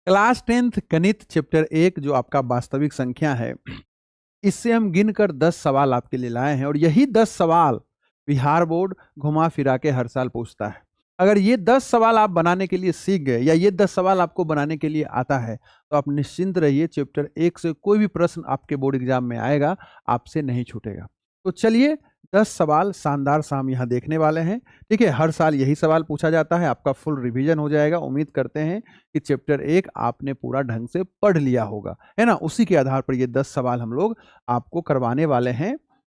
Class 10th गणित chapter 1 जो आपका वास्तविक संख्या है, इससे हम गिनकर 10 सवाल आपके लिए लाए हैं और यही 10 सवाल बिहार बोर्ड घुमा फिरा के हर साल पूछता है। अगर ये 10 सवाल आप बनाने के लिए सीख गए या ये 10 सवाल आपको बनाने के लिए आता है तो आप निश्चिंत रहिए, चैप्टर 1 से कोई भी प्रश्न आपके बोर्ड एग्जाम में आएगा आपसे नहीं छूटेगा। तो चलिए 10 सवाल शानदार सा हम यहाँ देखने वाले हैं। ठीक है, हर साल यही सवाल पूछा जाता है, आपका फुल रिवीजन हो जाएगा। उम्मीद करते हैं कि चैप्टर 1 आपने पूरा ढंग से पढ़ लिया होगा, है ना। उसी के आधार पर ये 10 सवाल हम लोग आपको करवाने वाले हैं।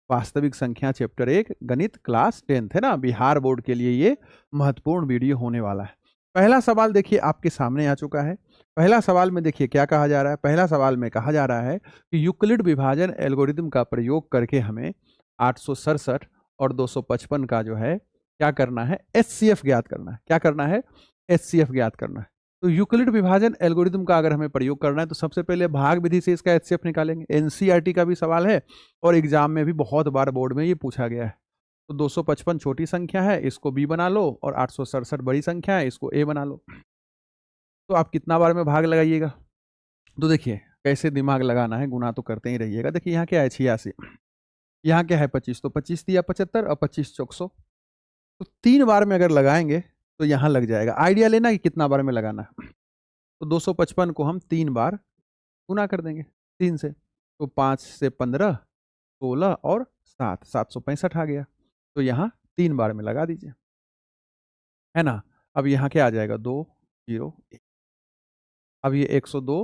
वास्तविक संख्या चैप्टर 1 गणित क्लास 10th, है ना। बिहार बोर्ड के लिए ये महत्वपूर्ण वीडियो होने वाला है। पहला सवाल देखिए आपके सामने आ चुका है। पहला सवाल में देखिए क्या कहा जा रहा है। पहला सवाल में कहा जा रहा है कि यूक्लिड विभाजन एल्गोरिथम का प्रयोग करके हमें 867 और 255 का जो है क्या करना है, एचसीएफ ज्ञात करना है। क्या करना है, एचसीएफ ज्ञात करना है। तो यूक्लिड विभाजन एल्गोरिथम का अगर हमें प्रयोग करना है तो सबसे पहले भाग विधि से इसका एचसीएफ निकालेंगे। एनसीईआरटी का भी सवाल है और एग्जाम में भी बहुत बार बोर्ड में ये पूछा गया है। तो 255 छोटी संख्या है, इसको बी बना लो, और 867 बड़ी संख्या है, इसको ए बना लो। तो आप कितना बार में भाग लगाइएगा, तो देखिए कैसे दिमाग लगाना है, गुना तो करते ही रहिएगा। देखिए यहाँ क्या है 86, यहाँ क्या है 25, तो 25 दिया 75 और 25 चौक 100। तो 3 बार में अगर लगाएंगे तो यहाँ लग जाएगा। आइडिया लेना कि कितना बार में लगाना है। तो 255 को हम 3 बार गुना कर देंगे 3 से, तो 5 से 15, 16 और 7, 765 आ गया। तो यहाँ 3 बार में लगा दीजिए, है ना। अब यहाँ क्या आ जाएगा 2 0 1। अब ये 102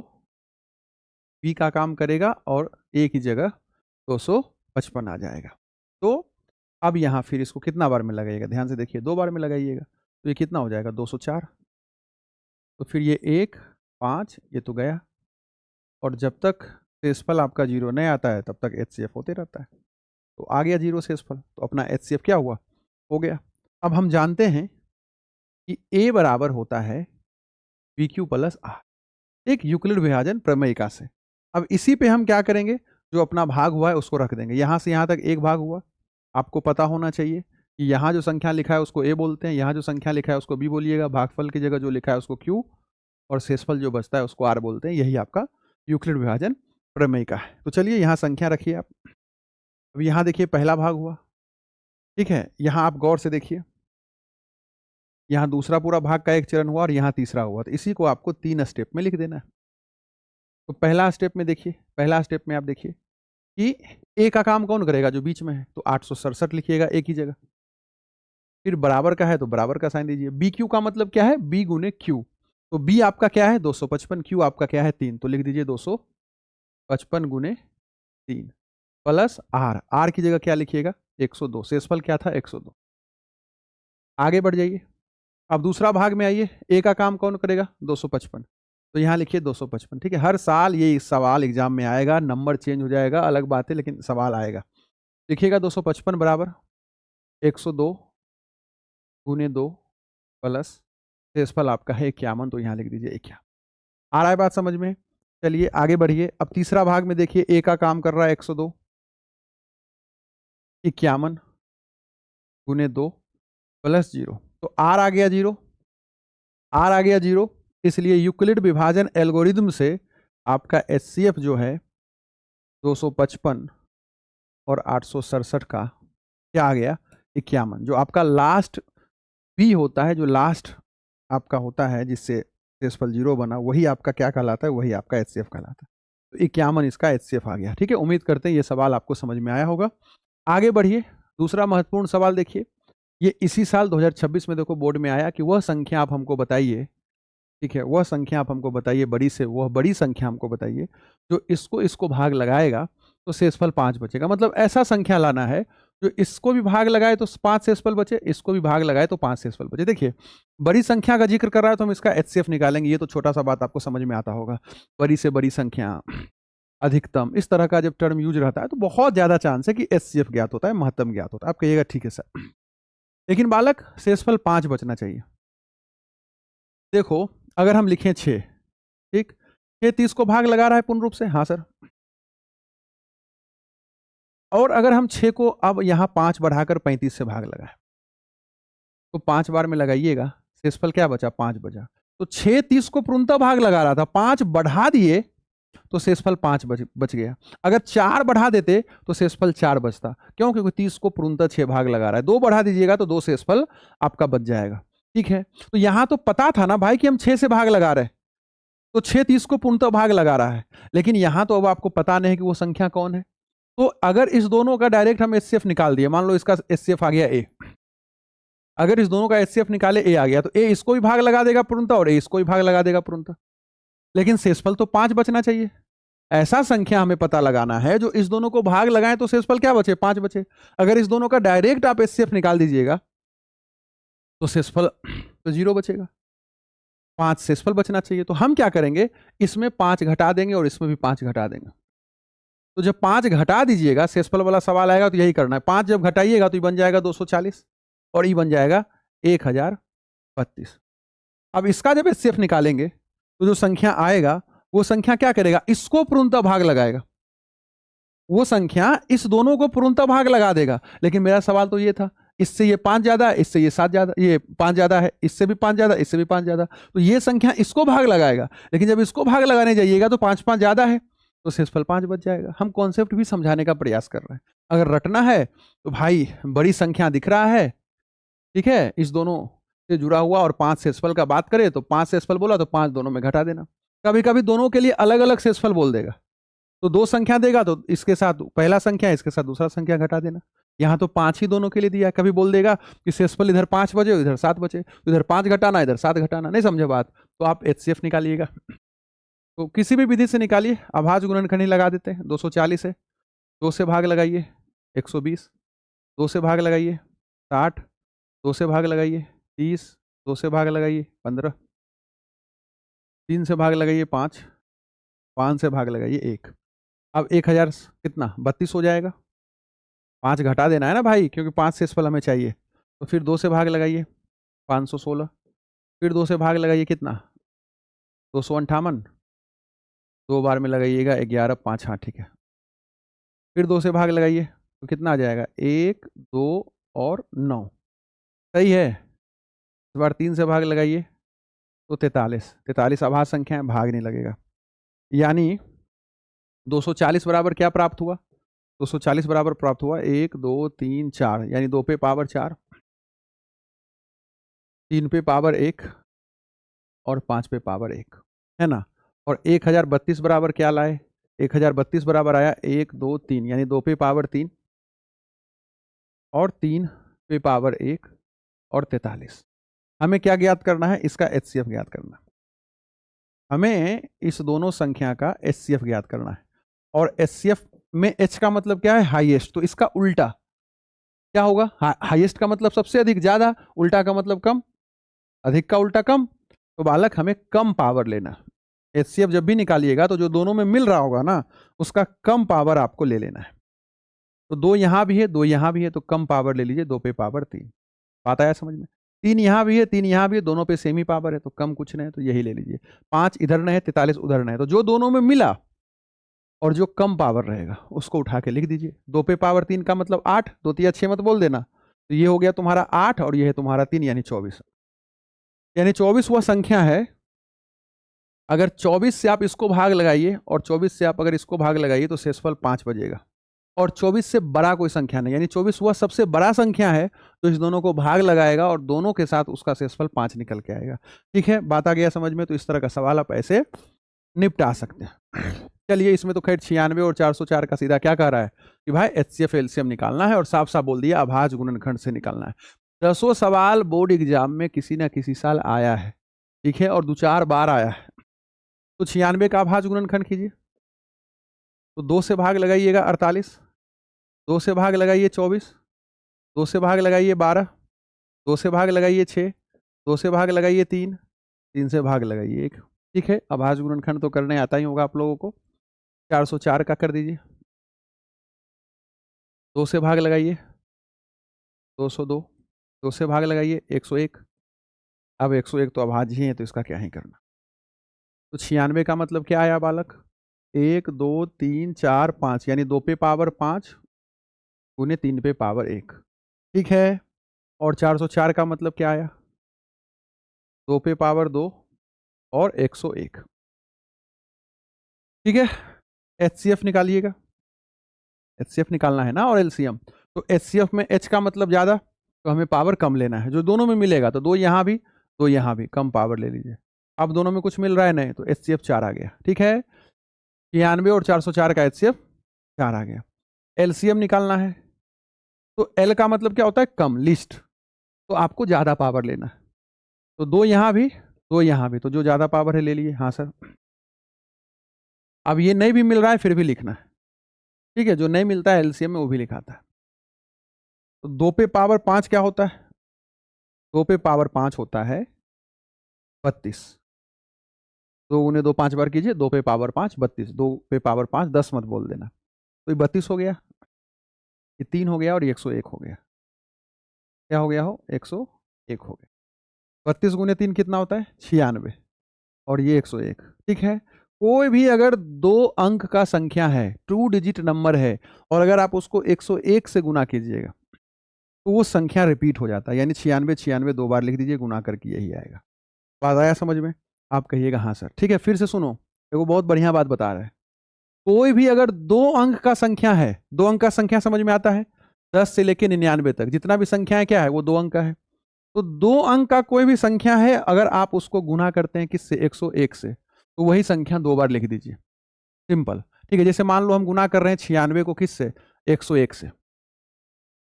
बी का काम करेगा और ए की जगह 255 आ जाएगा। तो अब यहाँ फिर इसको कितना बार में लगाइएगा, ध्यान से देखिए, 2 बार में लगाइएगा। तो ये कितना हो जाएगा 204। तो फिर ये 1 5 ये तो गया, और जब तक शेषफल आपका 0 नहीं आता है तब तक एचसीएफ होते रहता है। तो आ गया 0 शेषफल, तो अपना एचसीएफ क्या हुआ, हो गया। अब हम जानते हैं कि ए बराबर होता है बी क्यू प्लस आर, एक यूक्लिड विभाजन प्रमेयिका से। अब इसी पे हम क्या करेंगे, जो अपना भाग हुआ है उसको रख देंगे। यहाँ से यहाँ तक एक भाग हुआ, आपको पता होना चाहिए कि यहाँ जो संख्या लिखा है उसको ए बोलते हैं, यहाँ जो संख्या लिखा है उसको बी बोलिएगा, भागफल की जगह जो लिखा है उसको क्यू, और शेषफल जो बचता है उसको आर बोलते हैं। यही आपका यूक्लिड विभाजन प्रमेयिका है। तो चलिए यहाँ संख्या रखिए आप। अब यहाँ देखिए पहला भाग हुआ, ठीक है। यहाँ आप गौर से देखिए, यहाँ दूसरा पूरा भाग का एक चरण हुआ और यहाँ तीसरा हुआ। तो इसी को आपको 3 स्टेप में लिख देना है। तो पहला स्टेप में देखिए, पहला स्टेप में आप देखिए कि ए का काम कौन करेगा, जो बीच में है, तो 867 लिखिएगा ए की जगह। फिर बराबर का है तो बराबर का साइन दीजिए। बी क्यू का मतलब क्या है, बी गुने क्यू। तो बी आपका क्या है 255, क्यू आपका क्या है 3, तो लिख दीजिए 255 गुने 3 प्लस आर, आर की जगह क्या लिखिएगा 102, शेषफल क्या था 102। आगे बढ़ जाइए, अब दूसरा भाग में आइए, ए का काम कौन करेगा 255, तो यहाँ लिखिए 255। ठीक है, हर साल ये सवाल एग्जाम में आएगा, नंबर चेंज हो जाएगा अलग बात है, लेकिन सवाल आएगा। लिखिएगा 255 बराबर 102 गुने 2 प्लस शेषफल आपका है 51, तो यहाँ लिख दीजिए 51। आ रहा है बात समझ में। चलिए आगे बढ़िए, अब तीसरा भाग में देखिए, ए का काम कर रहा है 102, 51 गुने 2 प्लस 0, तो आर आ गया 0, आर आ गया 0। इसलिए यूक्लिड विभाजन एल्गोरिदम से आपका एचसीएफ जो है 255 और 867 का क्या आ गया 51। जो आपका लास्ट बी होता है, जो लास्ट आपका होता है जिससे शेषफल 0 बना, वही आपका क्या कहलाता है, वही आपका एचसीएफ कहलाता है। तो 51 इसका एचसीएफ आ गया। ठीक है, उम्मीद करते हैं ये सवाल आपको समझ में आया होगा। आगे बढ़िए, दूसरा महत्वपूर्ण सवाल देखिए, ये इसी साल 2026 में देखो बोर्ड में आया कि वह संख्या आप हमको बताइए, ठीक है, वह संख्या आप हमको बताइए, बड़ी से वह बड़ी संख्या हमको बताइए जो इसको भाग लगाएगा तो शेषफल 5 बचेगा। मतलब ऐसा संख्या लाना है जो इसको भी भाग लगाए तो 5 शेषफल बचे, इसको भी भाग लगाए तो 5 शेषफल बचे। देखिए बड़ी संख्या का जिक्र कर रहा है तो हम इसका एचसीएफ निकालेंगे। ये तो छोटा सा बात आपको समझ में आता होगा, बड़ी से बड़ी संख्या, अधिकतम, इस तरह का जब टर्म यूज रहता है तो बहुत ज्यादा चांस है कि एचसीएफ ज्ञात होता है, महत्तम ज्ञात होता है। आप कहिएगा ठीक है सर, लेकिन बालक शेषफल 5 बचना चाहिए। देखो अगर हम लिखें 6, ठीक, 6 30 को भाग लगा रहा है पूर्ण रूप से, हाँ सर। और अगर हम 6 को अब यहाँ 5 बढ़ाकर 35 से भाग लगाए तो 5 बार में लगाइएगा, शेषफल क्या बचा 5 बचा। तो 6 30 को पूर्णतः भाग लगा रहा था, 5 बढ़ा दिए तो शेषफल 5 बच गया। अगर 4 बढ़ा देते तो शेषफल 4 बचता। क्यों? क्योंकि 30 को पूर्णतः 6 भाग लगा रहा है। 2 बढ़ा दीजिएगा तो 2 शेषफल आपका बच जाएगा। ठीक है, तो यहां तो पता था ना भाई कि हम 6 से भाग लगा रहे हैं, तो 6 30 को पूर्णतः भाग लगा रहा है, लेकिन यहां तो अब आपको पता नहीं है कि वो संख्या कौन है। तो अगर इस दोनों का डायरेक्ट हम एचसीएफ निकाल दिए, मान लो इसका एचसीएफ आ गया ए, अगर इस दोनों का एचसीएफ निकाले ए आ गया तो ए इसको भी भाग लगा देगा पूर्णतः और ए इसको भी भाग लगा देगा पूर्णतः, लेकिन शेषफल तो 5 बचना चाहिए। ऐसा संख्या हमें पता लगाना है जो इस दोनों को भाग लगाएं तो शेषफल क्या बचे? 5 बचे। अगर इस दोनों का डायरेक्ट आप एचसीएफ निकाल दीजिएगा तो शेषफल तो 0 बचेगा, 5 शेषफल बचना चाहिए। तो हम क्या करेंगे, इसमें 5 घटा देंगे और इसमें भी 5 घटा देंगे। तो जब 5 घटा दीजिएगा, शेषफल वाला सवाल आएगा तो यही करना है। 5 जब घटाइएगा तो ये बन जाएगा 240 और ये बन जाएगा 1032। अब इसका जब एचसीएफ निकालेंगे तो जो संख्या आएगा वो संख्या क्या करेगा, इसको पूर्णतः भाग लगाएगा। वो संख्या इस दोनों को पूर्णतः भाग लगा देगा। लेकिन मेरा सवाल तो ये था, इससे ये 5 ज्यादा है, इससे ये 7 ज्यादा, ये 5 ज्यादा है, इससे भी 5 ज्यादा, इससे भी 5 ज्यादा, तो ये संख्या इसको भाग लगाएगा। लेकिन जब इसको भाग लगाने जाइएगा तो 5 5 ज्यादा है तो शेषफल 5 बच जाएगा। हम कॉन्सेप्ट भी समझाने का प्रयास कर रहे हैं। अगर रटना है तो भाई बड़ी संख्या दिख रहा है, ठीक है, इस दोनों से जुड़ा हुआ, और 5 शेषफल का बात करें तो 5 शेषफल बोला तो 5 दोनों में घटा देना। कभी कभी दोनों के लिए अलग अलग शेषफल बोल देगा, तो 2 संख्या देगा तो इसके साथ पहला संख्या, इसके साथ दूसरा संख्या घटा देना। यहाँ तो 5 ही दोनों के लिए दिया है। कभी बोल देगा कि शेषफल इधर 5 बचे इधर 7 बचे, तो इधर 5 घटाना इधर 7 घटाना। नहीं समझे बात? तो आप एचसीएफ निकालिएगा, तो किसी भी विधि से निकालिए। अभाज्य गुणनखंड ही लगा देते हैं। 240 है, 2 से भाग लगाइए 120, 2 से भाग लगाइए 60, 2 से भाग लगाइए 30, 2 से भाग लगाइए 15, 3 से भाग लगाइए 5, 5 से भाग लगाइए 1। अब 1000 कितना 32 हो जाएगा। 5 घटा देना है ना भाई, क्योंकि 5 शेषफल हमें चाहिए। तो फिर 2 से भाग लगाइए 516, फिर 2 से भाग लगाइए कितना 258, 2 बार में लगाइएगा 11 5, हाँ ठीक है। फिर 2 से भाग लगाइए तो कितना आ जाएगा 1 2 और 9, सही है। इस बार 3 से भाग लगाइए तो 43, 43 अभाज्य संख्या है, भाग नहीं लगेगा। यानी 240 बराबर क्या प्राप्त हुआ, 240 बराबर प्राप्त हुआ 1 2 3 4, यानी 2 पे पावर 4, 3 पे पावर 1 और 5 पे पावर 1, है ना। और 1032 बराबर क्या लाए, 1032 बराबर आया 1 2 3, यानी 2 पे पावर 3 और 3 पे पावर 1 और 43। हमें क्या ज्ञात करना है, इसका एचसीएफ ज्ञात करना है। हमें इस दोनों संख्या का एचसीएफ ज्ञात करना है। और एचसीएफ में एच का मतलब क्या है, हाईएस्ट, तो इसका उल्टा क्या होगा, हाईएस्ट का मतलब सबसे अधिक ज्यादा, उल्टा का मतलब कम, अधिक का उल्टा कम। तो बालक हमें कम पावर लेना। एचसीएफ जब भी निकालिएगा तो जो दोनों में मिल रहा होगा ना उसका कम पावर आपको ले लेना है। तो 2 यहां भी है 2 यहां भी है तो कम पावर ले लीजिए, 2 पे पावर 3। बात आया समझ में? 3 यहां भी है 3 यहां भी है, दोनों पे सेम ही पावर है तो कम कुछ नहीं है, तो यही ले लीजिए। 5 इधर नहीं है 43 उधर नहीं है, तो जो दोनों में मिला और जो कम पावर रहेगा उसको उठा के लिख दीजिए। 2 पे पावर 3 का मतलब 8, 2 3 6 मत बोल देना। तो ये हो गया तुम्हारा 8 और ये है तुम्हारा 3, यानी 24। यानी 24 वह संख्या है, अगर 24 से आप इसको भाग लगाइए और 24 से आप अगर इसको भाग लगाइए तो शेषफल 5 बजेगा। और 24 से बड़ा कोई संख्या नहीं, यानी 24 वह सबसे बड़ा संख्या है तो इस दोनों को भाग लगाएगा और दोनों के साथ उसका शेषफल 5 निकल के आएगा। ठीक है, बात आ गया समझ में? तो इस तरह का सवाल आप ऐसे निपटा सकते हैं। चलिए, इसमें तो खैर 96 और 404 का सीधा क्या कह रहा है कि भाई एचसीएफ एलसीएम निकालना है और साफ साफ बोल दिया अभाज्य गुणनखंड से निकालना है। 10 सवाल बोर्ड एग्जाम में किसी ना किसी साल आया है, ठीक है, और 2-4 बार आया है। तो 96 का अभाज्य गुणनखंड कीजिए, तो 2 से भाग लगाइएगा 48, 2 से भाग लगाइए 24, 2 से भाग लगाइए 12, 2 से भाग लगाइए 6, 2 से भाग लगाइए 3, 3 से भाग लगाइए 1। ठीक है, अभाज्य गुणनखंड तो करने आता ही होगा आप लोगों को। 404 का कर दीजिए, 2 से भाग लगाइए 202, 2 से भाग लगाइए 101। अब 101 तो अभाज्य ही है तो इसका क्या ही करना। तो 96 का मतलब क्या आया बालक, 1 2 3 4 5, यानी 2 पे पावर 5 गुने 3 पे पावर 1। ठीक है, और 404 का मतलब क्या आया, 2 पे पावर 2 और 101। ठीक है, HCF निकालिएगा, HCF निकालना है ना, और LCM। तो HCF में H का मतलब ज़्यादा, तो हमें पावर कम लेना है, जो दोनों में मिलेगा, तो 2 यहाँ भी 2 यहाँ भी, कम पावर ले लीजिए। अब दोनों में कुछ मिल रहा है नहीं, तो HCF 4 आ गया। ठीक है, 96 और 404 का HCF 4 आ गया। LCM निकालना है, तो L का मतलब क्या होता है, कम, लिस्ट, तो आपको ज़्यादा पावर लेना है। तो 2 यहाँ भी 2 यहाँ भी, तो जो ज़्यादा पावर है ले लिए। हाँ सर, अब ये नहीं भी मिल रहा है फिर भी लिखना है। ठीक है, जो नहीं मिलता है LCM में वो भी लिखाता है। तो 2 पे पावर 5 क्या होता है, 2 पे पावर 5 होता है 32। 2 गुने 2 5 बार कीजिए, 2 पे पावर 5 32, 2 पे पावर 5 10 मत बोल देना। तो ये 32 हो गया, ये 3 हो गया और ये 101 हो गया। क्या हो गया हो, 101 हो गया। 32 गुने 3 कितना होता है, 96, और ये 101। ठीक है, कोई भी अगर 2 अंक का संख्या है, 2 डिजिट नंबर है, और अगर आप उसको 101 से गुना कीजिएगा तो वो संख्या रिपीट हो जाता है, यानी 96 96 2 बार लिख दीजिए, गुना करके यही आएगा। बात आया समझ में? आप कहिएगा हाँ सर। ठीक है, फिर से सुनो, देखो बहुत बढ़िया बात बता रहे हैं। कोई भी अगर 2 अंक का संख्या है, 2 अंक का संख्या समझ में आता है, 10 से लेकर 99 तक जितना भी संख्या है क्या है, वो 2 अंक का है। तो 2 अंक का कोई भी संख्या है, अगर आप उसको गुना करते हैं किससे, 101 से, तो वही संख्या 2 बार लिख दीजिए, सिंपल। ठीक है, जैसे मान लो हम गुना कर रहे हैं 96 को किससे, 101 से।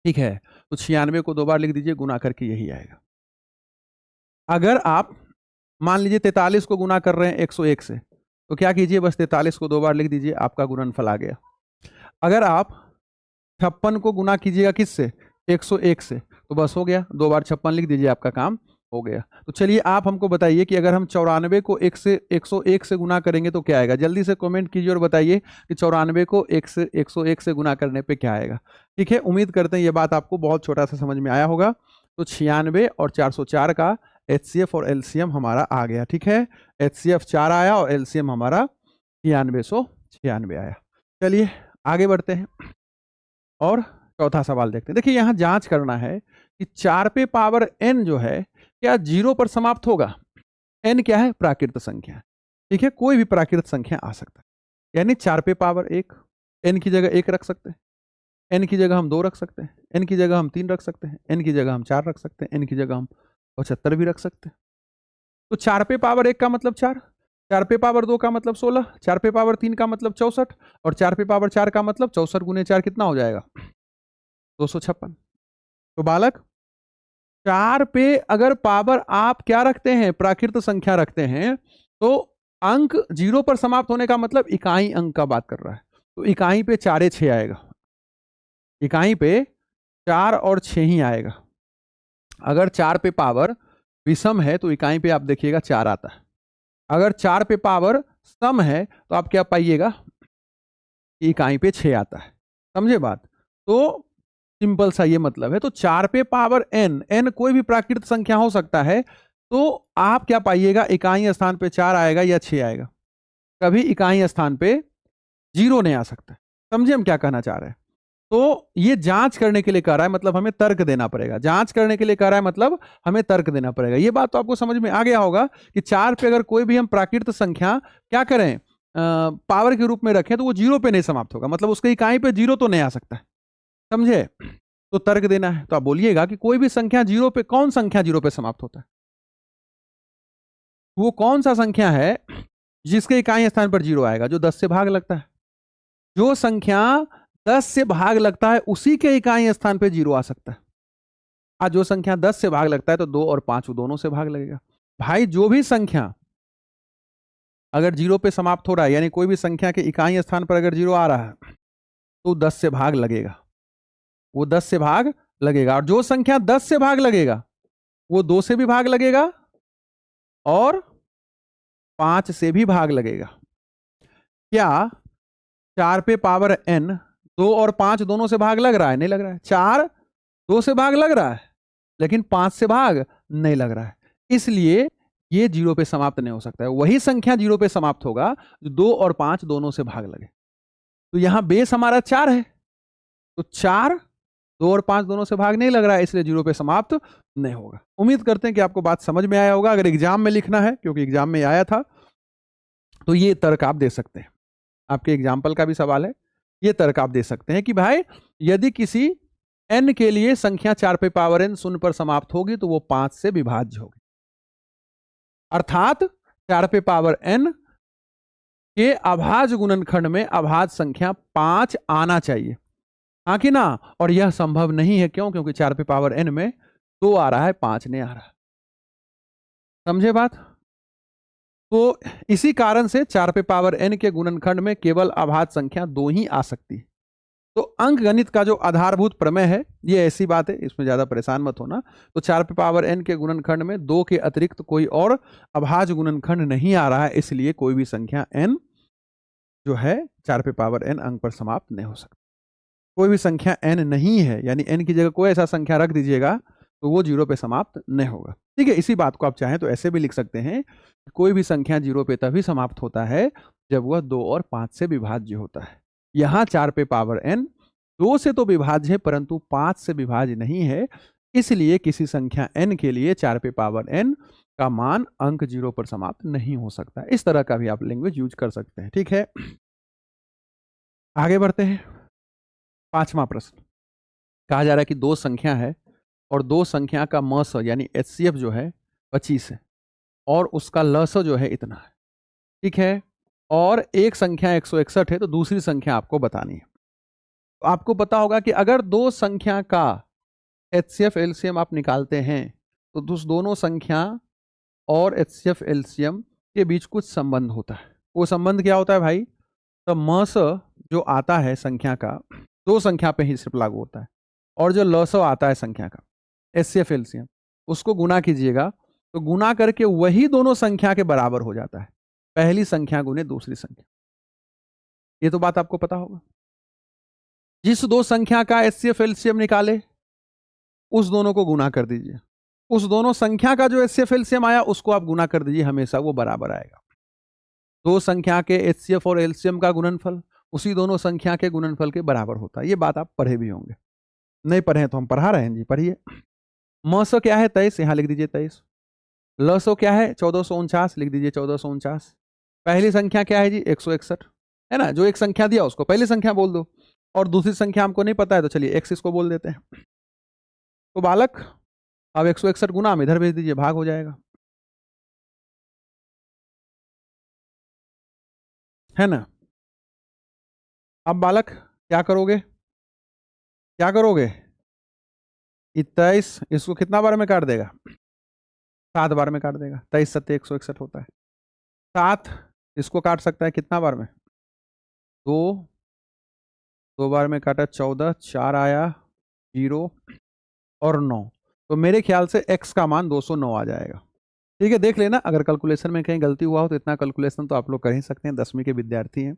ठीक है, तो 96 को 2 बार लिख दीजिए, गुना करके यही आएगा। अगर आप मान लीजिए 43 को गुना कर रहे हैं 101 से, तो क्या कीजिए, बस 43 को 2 बार लिख दीजिए, आपका गुणनफल आ गया। अगर आप 56 को गुना कीजिएगा किससे, 101 से, तो बस हो गया, 2 बार 56 लिख दीजिए, आपका काम हो गया। तो चलिए आप हमको बताइए कि अगर हम 94 को 101 से गुना करेंगे तो क्या आएगा। जल्दी से कमेंट कीजिए और बताइए कि 94 को 101 से गुना करने पे क्या आएगा। ठीक है, उम्मीद करते हैं ये बात आपको बहुत छोटा सा समझ में आया होगा। तो 96 और 404 का HCF और LCM हमारा आ गया। ठीक है, HCF 4 आया और LCM हमारा 9696 आया। चलिए आगे बढ़ते हैं और चौथा सवाल देखते हैं। देखिए यहाँ जांच करना है कि 4 पे पावर n जो है क्या 0 पर समाप्त होगा। n क्या है, प्राकृत संख्या। ठीक है, कोई भी प्राकृत संख्या आ सकता है, यानी 4 पे पावर 1, n की जगह 1 रख सकते हैं, n की जगह हम 2 रख सकते हैं, n की जगह हम 3 रख सकते हैं, n की जगह हम 4 रख सकते हैं, n की जगह हम 75 भी रख सकते हैं। तो 4 पे पावर 1 का मतलब 4, 4 पे पावर 2 का मतलब 16, 4 पे पावर 3 का मतलब 64, और 4 पे पावर 4 का मतलब 64 गुने 4 कितना हो जाएगा, 256। तो बालक 4 पे अगर पावर आप क्या रखते हैं, प्राकृत संख्या रखते हैं, तो अंक 0 पर समाप्त होने का मतलब इकाई अंक का बात कर रहा है। तो इकाई पे 4 6 आएगा, इकाई पे 4 और 6 ही आएगा। अगर 4 पे पावर विषम है तो इकाई पे आप देखिएगा 4 आता है। अगर 4 पे पावर सम है तो आप क्या पाइएगा, इकाई पे 6 आता है। समझे बात? तो सिंपल सा ये मतलब है। तो 4 पे पावर n कोई भी प्राकृत संख्या हो सकता है, तो आप क्या पाइएगा, इकाई स्थान पे 4 आएगा या 6 आएगा, कभी इकाई स्थान पे 0 नहीं आ सकता। समझे हम क्या कहना चाह रहे हैं? तो ये जांच करने के लिए कह रहा है, मतलब हमें तर्क देना पड़ेगा। जांच करने के लिए कह रहा है मतलब हमें तर्क देना पड़ेगा। ये बात तो आपको समझ में आ गया होगा कि 4 पे अगर कोई भी हम प्राकृत संख्या क्या करें, पावर के रूप में रखें, तो वो 0 पे नहीं समाप्त होगा, मतलब उसके इकाई पे 0 तो नहीं आ सकता है। समझे? तो तर्क देना है, तो आप बोलिएगा कि कोई भी संख्या 0 पे, कौन संख्या 0 पे समाप्त होता है, वो कौन सा संख्या है जिसके इकाई स्थान पर 0 आएगा, जो 10 से भाग लगता है। जो संख्या 10 से भाग लगता है उसी के इकाई स्थान पे 0 आ सकता है। आज जो संख्या 10 से भाग लगता है तो 2 और 5 दोनों से भाग लगेगा। भाई जो भी संख्या अगर 0 पे समाप्त हो रहा है, यानी कोई भी संख्या के इकाई स्थान पर अगर 0 आ रहा है, तो 10 से भाग लगेगा, वो 10 से भाग लगेगा। और जो संख्या 10 से भाग लगेगा वो 2 से भी भाग लगेगा और 5 से भी भाग लगेगा। क्या 4 पे पावर n 2 और 5 दोनों से भाग लग रहा है? नहीं लग रहा है। 4 2 से भाग लग रहा है, लेकिन 5 से भाग नहीं लग रहा है, इसलिए ये 0 पे समाप्त नहीं हो सकता है। वही संख्या 0 पे समाप्त होगा जो 2 और 5 दोनों से भाग लगे। तो यहां बेस हमारा 4 है, तो 4 2 और 5 दोनों से भाग नहीं लग रहा है, इसलिए 0 पे समाप्त नहीं होगा। उम्मीद करते हैं कि आपको बात समझ में आया होगा। अगर एग्जाम में लिखना है, क्योंकि एग्जाम में आया था, तो ये तर्क आप दे सकते हैं। आपके एग्जाम्पल का भी सवाल है, ये तर्क आप दे सकते हैं कि भाई यदि किसी n के लिए संख्या 4 पे पावर n शून्य पर समाप्त होगी तो वो 5 से विभाज्य होगी। अर्थात 4 पे पावर n के अभाज्य गुणनखंड में अभाज्य संख्या 5 आना चाहिए, हाँ कि ना? और यह संभव नहीं है, क्यों? क्योंकि 4 पे पावर n में 2 आ रहा है, 5 नहीं आ रहा। समझे बात? तो इसी कारण से 4 पे पावर n के गुणनखंड में केवल अभाज्य संख्या 2 ही आ सकती है। तो अंक गणित का जो आधारभूत प्रमेय है, ये ऐसी बात है, इसमें ज्यादा परेशान मत होना। तो 4 पे पावर n के गुणनखंड में 2 के अतिरिक्त कोई और अभाज्य गुणनखंड नहीं आ रहा है, इसलिए कोई भी संख्या n जो है 4 पे पावर n अंक पर समाप्त नहीं हो सकती। कोई भी संख्या n नहीं है, यानी n की जगह कोई ऐसा संख्या रख दीजिएगा तो वो 0 पे समाप्त नहीं होगा। ठीक है, इसी बात को आप चाहें तो ऐसे भी लिख सकते हैं, कोई भी संख्या 0 पे तभी समाप्त होता है जब वह 2 और 5 से विभाज्य होता है। यहाँ 4 पे पावर n 2 से तो विभाज्य है, परंतु 5 से विभाज्य नहीं है, इसलिए किसी संख्या n के लिए 4 पे पावर n का मान अंक 0 पर समाप्त नहीं हो सकता। इस तरह का भी आप लैंग्वेज यूज कर सकते हैं। ठीक है, आगे बढ़ते हैं। 5वां प्रश्न, कहा जा रहा है कि 2 संख्या है और 2 संख्या का मस यानी HCF जो है 25 है और उसका लस जो है इतना है। ठीक है, और एक संख्या 161 है, तो दूसरी संख्या आपको बतानी है। तो आपको पता होगा कि अगर 2 संख्या का HCF LCM आप निकालते हैं तो दोनों संख्या और HCF LCM के बीच कुछ संबंध होता है। वो संबंध क्या होता है भाई? तो मस जो आता है संख्या का 2 संख्या पे ही सिर्फ लागू होता है, और जो लस आता है संख्या का HCF LCM उसको गुना कीजिएगा तो गुना करके वही दोनों संख्या के बराबर हो जाता है, पहली संख्या गुने दूसरी संख्या। ये तो बात आपको पता होगा। जिस 2 संख्या का HCF LCM निकाले उस दोनों को गुना कर दीजिए, उस दोनों संख्या का जो HCF LCM आया उसको आप गुना कर दीजिए, हमेशा वो बराबर आएगा। 2 संख्या के HCF और LCM का गुणनफल उसी दोनों संख्या के गुणनफल के बराबर होता है। ये बात आप पढ़े भी होंगे, नहीं पढ़े हैं तो हम पढ़ा रहे हैं जी, पढ़िए। मसो क्या है 23, यहां लिख दीजिए 23। लसो क्या है 1449, लिख दीजिए 1449। पहली संख्या क्या है जी 161 है ना, जो एक संख्या दिया उसको पहली संख्या बोल दो, और दूसरी संख्या हमको नहीं पता है तो चलिए x इसको बोल देते हैं। तो बालक अब 161 गुना हम इधर भेज दीजिए, भाग हो जाएगा, है ना। अब बालक क्या करोगे, क्या करोगे? 23 इसको कितना बार में काट देगा? 7 बार में काट देगा। 23 सत्ते 161 होता है। 7 इसको काट सकता है कितना बार में? 2 बार में काटा 14, 4 आया 0 और 9, तो मेरे ख्याल से x का मान 209 आ जाएगा। ठीक है, देख लेना अगर कैलकुलेशन में कहीं गलती हुआ हो तो इतना कैलकुलेशन तो आप लोग कर ही सकते हैं, 10वीं के विद्यार्थी हैं।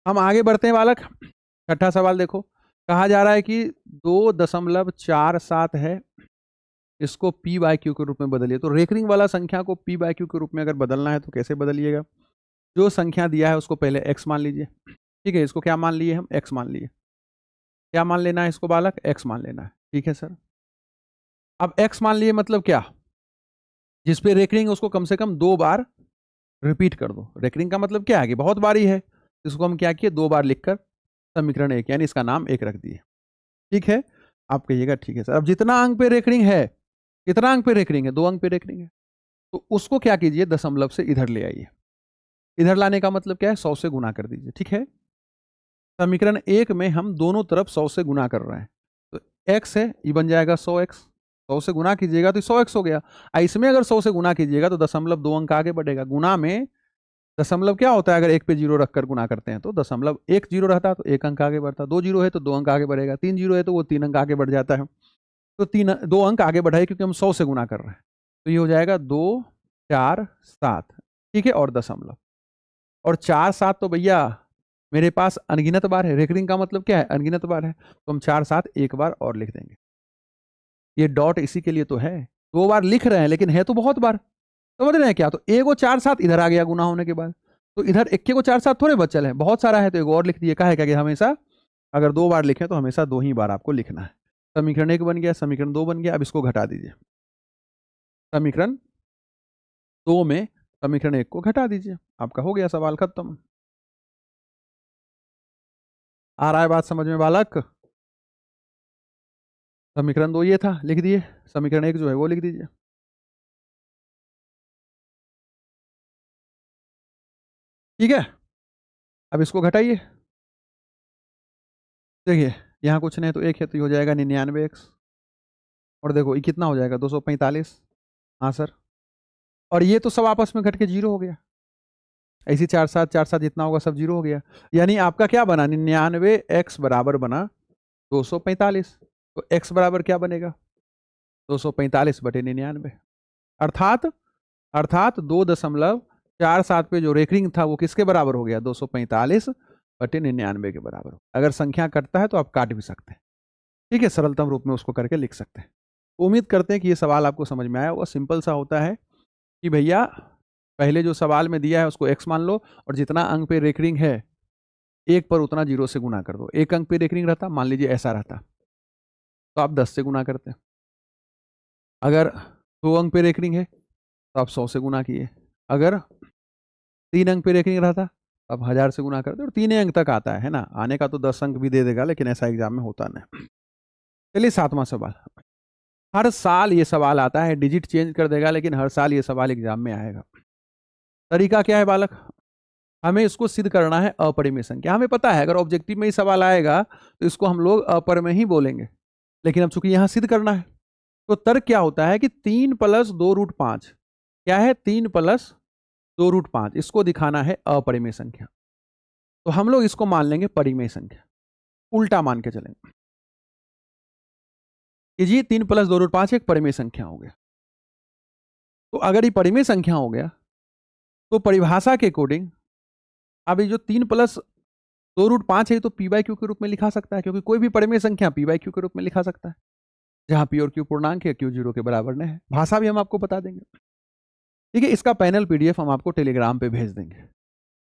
हम आगे बढ़ते हैं बालक। 6ठा सवाल देखो, कहा जा रहा है कि 2.47 है, इसको p/q के रूप में बदलिए। तो रेकरिंग वाला संख्या को p/q के रूप में अगर बदलना है तो कैसे बदलिएगा? जो संख्या दिया है उसको पहले x मान लीजिए। ठीक है, इसको क्या मान लिए हम? x मान लिए। क्या मान लेना है इसको बालक? x मान लेना है। ठीक है सर, अब x मान लिए मतलब क्या? जिस पे रेकरिंग उसको कम से कम 2 बार रिपीट कर दो। रेकरिंग का मतलब क्या है कि बहुत बारी है, इसको हम क्या किए 2 बार लिखकर समीकरण 1 यानी इसका नाम 1 रख दिए। ठीक है, आप कहिएगा ठीक है सर। अब जितना अंक पे रेकरिंग है, कितना अंक पे रेकरिंग है? 2 अंक पे रेकरिंग है, तो उसको क्या कीजिए दशमलव से इधर ले आइए। इधर लाने का मतलब क्या है? 100 से गुना कर दीजिए। ठीक है, समीकरण 1 में हम दोनों तरफ 100 से गुना कर रहे हैं, तो x है ये बन जाएगा 100x, 100 से गुना कीजिएगा तो 100x हो गया। इसमें अगर 100 से गुना कीजिएगा तो दशमलव 2 अंक आगे बढ़ेगा। गुना में दशमलव क्या होता है? अगर 1 पे 0 रखकर गुना करते हैं तो दशमलव 1 0 रहता तो 1 अंक आगे बढ़ता, 2 0 है तो 2 अंक आगे बढ़ेगा, 3 0 है तो वो 3 अंक आगे बढ़ जाता है। तो 2 अंक आगे बढ़ाए क्योंकि हम 100 से गुना कर रहे हैं, तो ये हो जाएगा 2 4 7। ठीक है, और दशमलव, और 4 7 तो भैया मेरे पास अनगिनत बार है। रेकरिंग का मतलब क्या है? अनगिनत बार है, तो हम 4 7 एक बार और लिख देंगे। ये डॉट इसी के लिए तो है, 2 बार लिख रहे हैं लेकिन है तो बहुत बार, समझ रहे हैं क्या? तो 1 और 4 7 इधर आ गया गुना होने के बाद, तो इधर 1 को 4 7 थोड़े बचल है, बहुत सारा है तो 1 और लिख दिए। कहा है क्या कि हमेशा अगर 2 बार लिखें तो हमेशा 2 ही बार आपको लिखना है, समीकरण 1 बन गया, समीकरण 2 बन गया। अब इसको घटा दीजिए, समीकरण 2 में समीकरण 1 को घटा दीजिए, आपका हो गया सवाल खत्म। आ रहा है बात समझ में बालक? समीकरण 2 ये था, लिख दिए। समीकरण 1 जो है वो लिख दीजिए। ठीक है, अब इसको घटाइए। देखिए यहाँ कुछ नहीं तो 1 है, तो ये हो जाएगा 99x। और देखो ये कितना हो जाएगा, 245। हाँ सर। और ये तो सब आपस में घट के 0 हो गया। ऐसी 4 7 जितना होगा सब 0 हो गया। यानी आपका क्या बना, 99x बराबर बना 245। तो x बराबर क्या बनेगा, 245/99। अर्थात अर्थात 2.47 पे जो रेकरिंग था वो किसके बराबर हो गया, 245/99 के बराबर। अगर संख्या कटता है तो आप काट भी सकते हैं। ठीक है, सरलतम रूप में उसको करके लिख सकते हैं। उम्मीद करते हैं कि ये सवाल आपको समझ में आया होगा। सिंपल सा होता है कि भैया पहले जो सवाल में दिया है उसको x मान लो, और जितना अंक पे रेकरिंग है 1 पर उतना 0 से गुना कर दो। 1 अंक पे रेकरिंग रहता, मान लीजिए ऐसा रहता, तो आप 10 से गुना करते। अगर 2 अंक पे रेकरिंग है तो आप 100 से गुना किए। अगर 3 अंक पे रेकरिंग रहता तो आप 1000 से गुना करते। और 3 अंक तक आता है ना, आने का तो 10 अंक भी दे देगा, लेकिन ऐसा एग्जाम में होता नहीं। चलिए 7वां सवाल। हर साल ये सवाल आता है, डिजिट चेंज कर देगा, लेकिन हर साल ये सवाल एग्जाम में आएगा। तरीका क्या है बालक, हमें इसको सिद्ध करना है अपरिमेय संख्या। हमें पता है अगर ऑब्जेक्टिव में ही सवाल आएगा तो इसको हम लोग अपरिमेय ही बोलेंगे, लेकिन अब चूंकि यहां सिद्ध करना है तो तर्क क्या होता है कि 3 + 2√5 क्या है, 3 + 2√5, इसको दिखाना है अपरिमेय संख्या। तो हम लोग इसको मान लेंगे परिमेय संख्या, उल्टा मान के चलेंगे कि जी 3 + 2√5 एक परिमेय संख्या हो गया। तो अगर ये परिमेय संख्या हो गया तो परिभाषा के अकॉर्डिंग अब ये जो 3 + 2√5 है तो p/q के रूप में लिखा सकता है, क्योंकि कोई भी परिमेय संख्या p/q के रूप में लिखा सकता है, जहां p और q पूर्णांक है, q 0 के बराबर नहीं है। भाषा भी हम आपको बता देंगे। ठीक है, इसका पैनल पीडीएफ हम आपको टेलीग्राम पे भेज देंगे।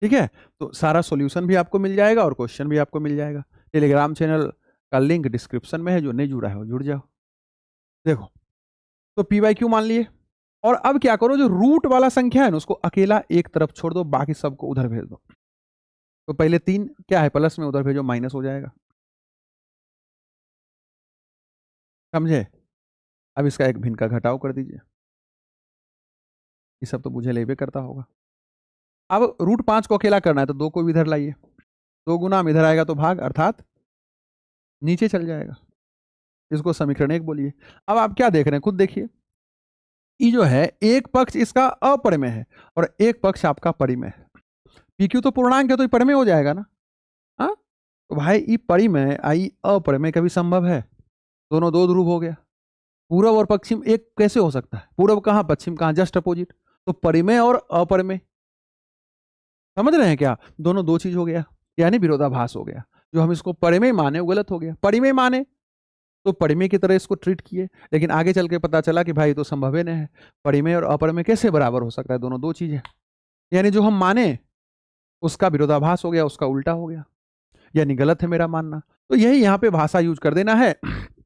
ठीक है, तो सारा सॉल्यूशन भी आपको मिल जाएगा और क्वेश्चन भी आपको मिल जाएगा। टेलीग्राम चैनल का लिंक डिस्क्रिप्शन में है, जो नहीं जुड़ा है वो जुड़ जाओ। देखो, तो p/q मान लिए, और अब क्या करो, जो रूट वाला संख्या है ना उसको अकेला एक तरफ छोड़ दो, बाकी सबको उधर भेज दो। तो पहले 3 क्या है प्लस में, उधर भेजो माइनस हो जाएगा। समझे? अब इसका एक भिन्न का घटाव कर दीजिए। ये सब तो मुझे लेबे करता होगा। अब √5 को अकेला करना है तो 2 को भी इधर लाइए, 2 गुना में इधर आएगा तो भाग, अर्थात नीचे चल जाएगा। इसको समीकरण 1 बोलिए। अब आप क्या देख रहे हैं, खुद देखिए। ये जो है एक पक्ष इसका अपरिमेय है और एक पक्ष आपका परिमेय है। PQ तो पूर्णांक है तो ये परिमेय हो जाएगा ना। हाँ, तो भाई ये परिमेय आई अपरिमेय कभी संभव है? दोनों दो ध्रुव हो गया। पूर्व और पश्चिम एक कैसे हो सकता है? पूर्व कहाँ, पश्चिम कहाँ, जस्ट अपोजिट। तो परिमेय और अपरिमेय, समझ रहे हैं क्या? दोनों दो चीज हो गया, यानी विरोधाभास हो गया। जो हम इसको परिमेय माने वो गलत हो गया। परिमेय माने तो परिमेय की तरह इसको ट्रीट किए, लेकिन आगे चल के पता चला कि भाई तो संभव ही नहीं है। परिमेय और अपरिमेय कैसे बराबर हो सकता है? दोनों दो चीज है, यानी जो हम माने उसका विरोधाभास हो गया, उसका उल्टा हो गया, यानी गलत है मेरा मानना। तो यही यहाँ पे भाषा यूज कर देना है।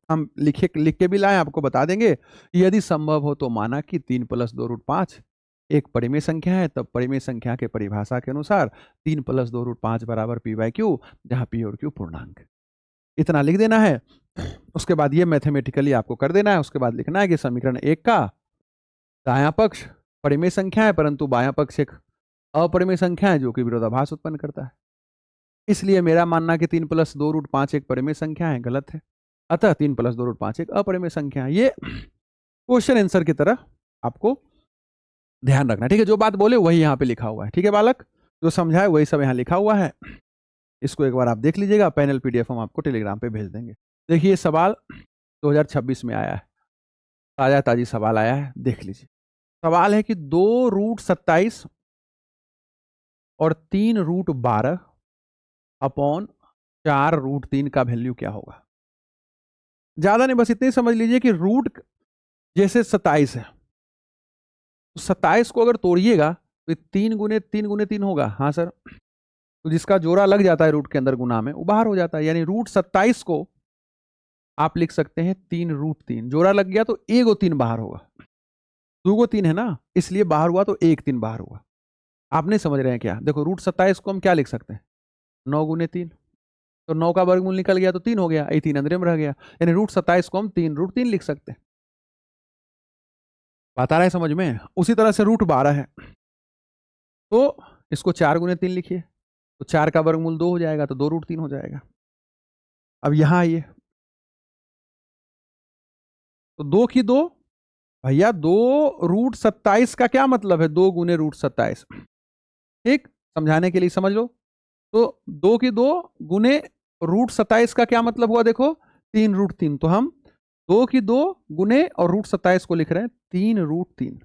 हम लिख के भी लाए, आपको बता देंगे। यदि संभव हो तो माना कि 3 + 2√5 एक परिमेय संख्या है, तब परिमेय संख्या के परिभाषा के अनुसार 3 + 2√5 बराबर p/q, जहां p और q पूर्णांक। इतना लिख देना है। उसके बाद ये मैथमेटिकली आपको कर देना है। उसके बाद लिखना है कि समीकरण 1 का दायां पक्ष परिमेय संख्या है, परंतु बायां पक्ष एक अपरिमेय संख्या है जो कि विरोधाभास उत्पन्न करता है। इसलिए मेरा मानना कि 3 + 2√5 एक परिमेय संख्या है गलत है। अतः 3 + 2√5 एक अपरिमेय संख्या है। ये क्वेश्चन आंसर की तरह आपको ध्यान रखना। ठीक है, जो बात बोले वही यहाँ पे लिखा हुआ है। ठीक है बालक, जो समझाए वही सब यहाँ लिखा हुआ है। इसको एक बार आप देख लीजिएगा। पैनल पीडीएफ हम आपको टेलीग्राम पे भेज देंगे। देखिए सवाल 2026 में आया है, ताजा ताजी सवाल आया है, देख लीजिए। सवाल है कि 2√27 और 3√12 अपॉन 4√3 का वैल्यू क्या होगा। ज्यादा नहीं, बस इतने समझ लीजिए कि रूट जैसे 27 है, 27 को अगर तोड़िएगा तो 3 × 3 × 3 होगा। हाँ सर, तो जिसका जोड़ा लग जाता है रूट के अंदर गुना में वो बाहर हो जाता है, यानी √27 को आप लिख सकते हैं 3√3, जोड़ा लग गया तो 1 3 बाहर होगा, 2 3 है ना, इसलिए बाहर हुआ तो 1 3 बाहर हुआ। आप नहीं समझ रहे हैं क्या? देखो √27 को हम क्या लिख सकते हैं, 9 × 3, तो 9 का वर्गमूल निकल गया तो 3 हो गया, 3 अंदर में रह गया, यानी √27 को हम 3√3 लिख सकते हैं। बात आ रहा है समझ में? उसी तरह से √12 है, तो इसको 4 × 3 लिखिए, तो 4 का वर्गमूल 2 हो जाएगा, तो 2√3 हो जाएगा। अब यहां आइए, तो 2 की 2, भैया 2√27 का क्या मतलब है, 2 × √27, ठीक, समझाने के लिए समझ लो। तो 2 की 2 गुने √27 का क्या मतलब हुआ, देखो 3√3, तो हम 2 की 2 गुने और √27 को लिख रहे हैं 3√3,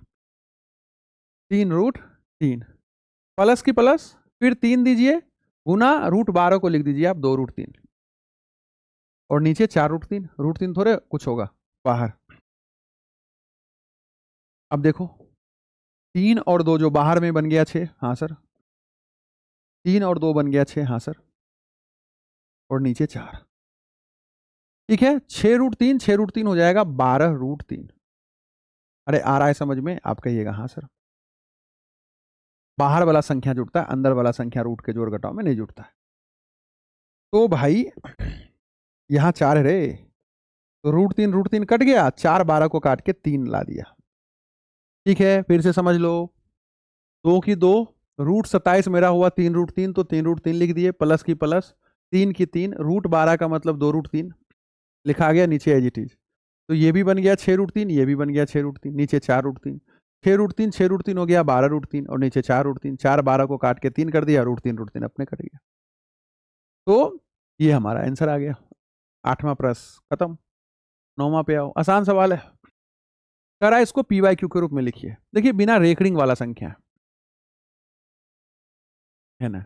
3√3 प्लस की प्लस, फिर 3 दीजिए, गुना √12 को लिख दीजिए आप 2√3, और नीचे 4√3, √3 थोड़े कुछ होगा बाहर। अब देखो 3 और 2 जो बाहर में बन गया 6, हाँ सर, 3 और 2 बन गया 6, हाँ सर, और नीचे 4, ठीक है, 6√3, 6√3 हो जाएगा 12√3। अरे आ रहा है समझ में? आप कहिएगा हाँ सर। बाहर वाला संख्या जुड़ता है, अंदर वाला संख्या रूट के जोड़ घटाव में नहीं जुड़ता है। तो भाई यहां 4 है रे, तो √3 कट गया, 4 12 को काट के 3 ला दिया, ठीक है, फिर से समझ लो, 2 की 2, √27 मेरा हुआ 3√3, तो 3√3 लिख दिए, प्लस की प्लस, 3 की 3, √12 का मतलब 2√3 लिखा गया, नीचे एज इट इज, तो ये भी बन गया 6√3, ये भी बन गया 6√3, नीचे 4√3, 6√3 6√3 हो गया 12√3, और नीचे 4√3, 4 12 को काट के 3 कर दिया, √3 अपने कट गया। तो ये हमारा आंसर आ गया, 8वां प्रश्न खत्म। 9वां पे आओ, आसान सवाल है, कह रहा है इसको PYQ के रूप में लिखिए। देखिए बिना रेकरिंग वाला संख्या है ना,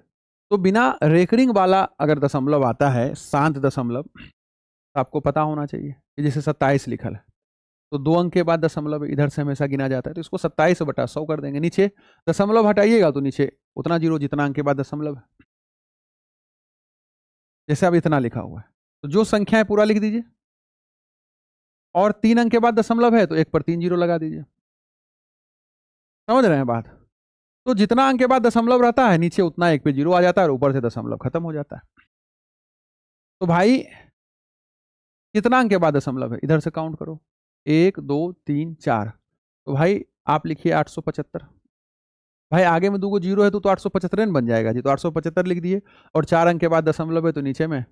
तो बिना रेकरिंग वाला अगर दशमलव आता है, शांत दशमलव, तो आपको पता होना चाहिए कि जैसे 27 लिखल है, तो 2 अंक के बाद दशमलव इधर से हमेशा गिना जाता है, तो इसको 27/100 कर देंगे, नीचे दशमलव हटाइएगा तो नीचे उतना जीरो जितना अंक के बाद दशमलव है, जैसे अब इतना लिखा हुआ है, तो जो संख्या है पूरा लिख दीजिए, और 3 अंक के बाद दशमलव है तो 1 पर 3 जीरो लगा दीजिए। समझ रहे हैं बात? तो जितना अंक के बाद दशमलव रहता है नीचे उतना 1 पे जीरो आ जाता है, और ऊपर से दशमलव खत्म हो जाता है। तो भाई कितना अंक के बाद दशमलव है, इधर से काउंट करो, 1 2 3 4, तो भाई आप लिखिए 875। भाई आगे में 2 जीरो है तो 875 बन जाएगा जी, तो 875 लिख दिए, और 4 अंक के बाद दशमलव है तो नीचे में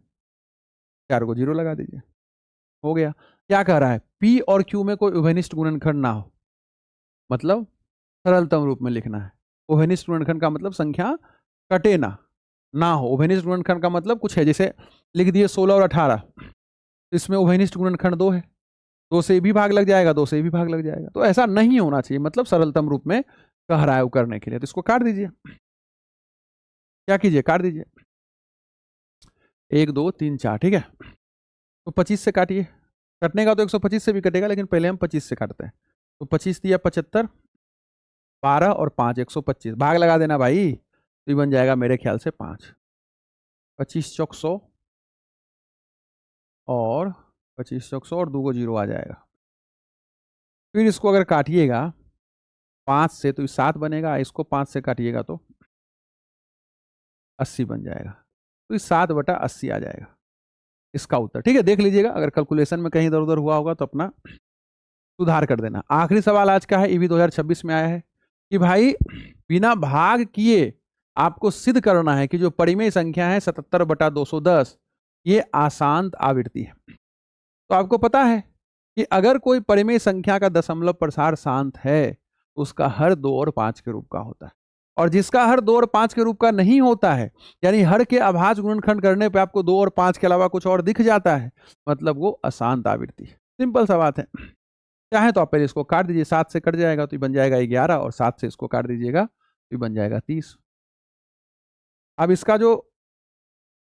4 को जीरो लगा दीजिए, हो गया। क्या कह रहा है, P और Q में कोई उभयनिष्ठ गुणनखंड ना हो, मतलब सरलतम रूप में लिखना है। उभयनिष्ठ गुणनखंड का मतलब संख्या कटे ना हो। उभयनिष्ठ गुणनखंड का मतलब कुछ है, जैसे लिख दिए 16 और 18, तो इसमें उभयनिष्ठ गुणनखंड 2 है, 2 से भी भाग लग जाएगा, 2 से भी भाग लग जाएगा, तो ऐसा नहीं होना चाहिए, मतलब सरलतम रूप में कह रहा है वो करने के लिए, तो इसको काट दीजिए, क्या कीजिए, काट दीजिए, 1 2 3 4, ठीक है, तो 25 से काटिए, कटने का तो 125 से भी कटेगा, लेकिन पहले हम 25 से काटते हैं, तो 25 दिया 75, 12 और 5 125, भाग लगा देना भाई, तो ये बन जाएगा मेरे ख्याल से 5, 25 चौक 100, और 25 चौक 100, और 2 को जीरो आ जाएगा। फिर इसको अगर काटिएगा 5 से तो 7 बनेगा, इसको 5 से काटिएगा तो 80 बन जाएगा, तो 7/80 आ जाएगा इसका उत्तर, ठीक है, देख लीजिएगा, अगर कैलकुलेशन में कहीं इधर उधर हुआ होगा तो अपना सुधार कर देना। आखिरी सवाल आज का है, EV 2026 में आया है कि भाई बिना भाग किए आपको सिद्ध करना है कि जो परिमेय संख्या है 77/210 ये आशांत आवृत्ति है। तो आपको पता है कि अगर कोई परिमेय संख्या का दशमलव प्रसार शांत है तो उसका हर 2 और 5 के रूप का होता है, और जिसका हर 2 और 5 के रूप का नहीं होता है, यानी हर के अभाज्य गुणनखंड करने पे आपको 2 और 5 के अलावा कुछ और दिख जाता है, मतलब वो अशांत आवृत्ति है। सिंपल सा बात है। चाहे तो आप पहले इसको काट दीजिए, 7 से कट जाएगा तो ये बन जाएगा 11, और 7 से इसको काट दीजिएगा तो ये बन जाएगा 30। अब इसका जो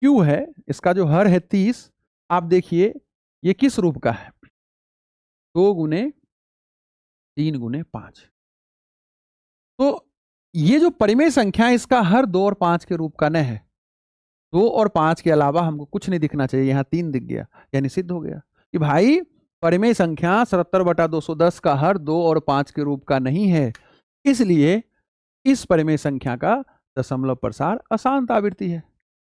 Q है, इसका जो हर है 30, आप देखिए ये किस रूप का है, 2 गुने 3 गुने 5। तो ये जो परिमेय संख्या है इसका हर 2 और 5 के रूप का न है, 2 और 5 के अलावा हमको कुछ नहीं दिखना चाहिए, यहाँ 3 दिख गया यानी सिद्ध हो गया। कि भाई परिमेय संख्या 77/210 का हर 2 और 5 के रूप का नहीं है, इसलिए इस परिमेय संख्या का दशमलव प्रसार अशांत आवृत्ति है।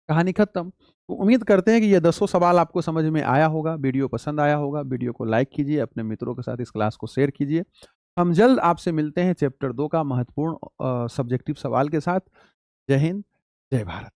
कहानी खत्म। तो उम्मीद करते हैं कि ये 10 सवाल आपको समझ में आया होगा, वीडियो पसंद आया होगा। वीडियो को लाइक कीजिए, अपने मित्रों के साथ इस क्लास को शेयर कीजिए। हम जल्द आपसे मिलते हैं चैप्टर 2 का महत्वपूर्ण सब्जेक्टिव सवाल के साथ। जय हिंद, जय भारत।